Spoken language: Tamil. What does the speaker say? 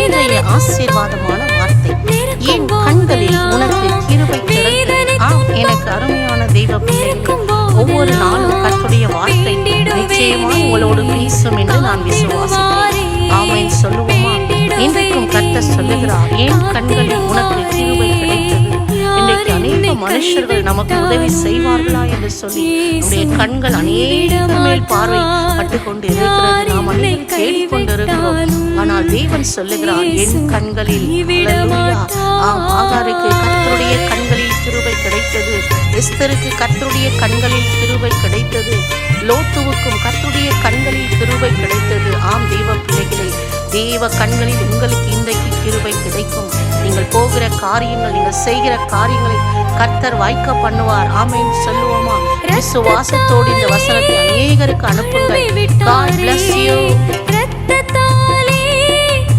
இன்றைய ஆசீர்வாதமான வார்த்தை, என் கண்களில் உனக்கு கிருபை கிடைத்தது. எனக்கு அருமையான தெய்வ பிள்ளைகளே, ஒவ்வொரு நாளும் கர்த்தருடைய வார்த்தை நிச்சயமாக உங்களோடு பேசும் என்று நான் விசுவாசிக்கிறேன். ஆமென் சொல்லுவோமா? இன்றைக்கும் கர்த்தர் சொல்லுகிறார், என் கண்களில் உனக்கு கிருபை கிடைத்தது. இன்றைக்கு அநேக மனுஷர்கள் நமக்கு உதவி செய்வார்களா என்று சொல்லி நம்முடைய கண்கள் அநேகர் மேல் பார்வை பட்டு கொண்டு இருக்கிறது. நாம் அநேகம் தேடிக்கொண்டிருக்கிறோம். ஆனால் தேவன் சொல்லுகிறார், என் கண்களில். ஆகாருக்கு கர்த்தருடைய கண்களில் கிருபை கிடைத்தது. எஸ்தருக்கு கர்த்தருடைய கண்களில் கிருபை கிடைத்தது. லோத்துவுக்கும் கர்த்தருடைய கண்களில் கிருபை கிடைத்தது. ஆம் தேவ பிள்ளைகளே, தேவ கண்களில் உங்களுக்கு இன்றைக்கு கிருபை கிடைக்கும். நீங்கள் போகிற காரியங்கள், நீங்கள் செய்கிற காரியங்களை கர்த்தர் வாய்க்க பண்ணுவார். ஆமென் சொல்லுவோமா? விசுவாசத்தோடு இந்த வசனத்தை அநேகருக்கு அனுப்புங்கள். God bless you.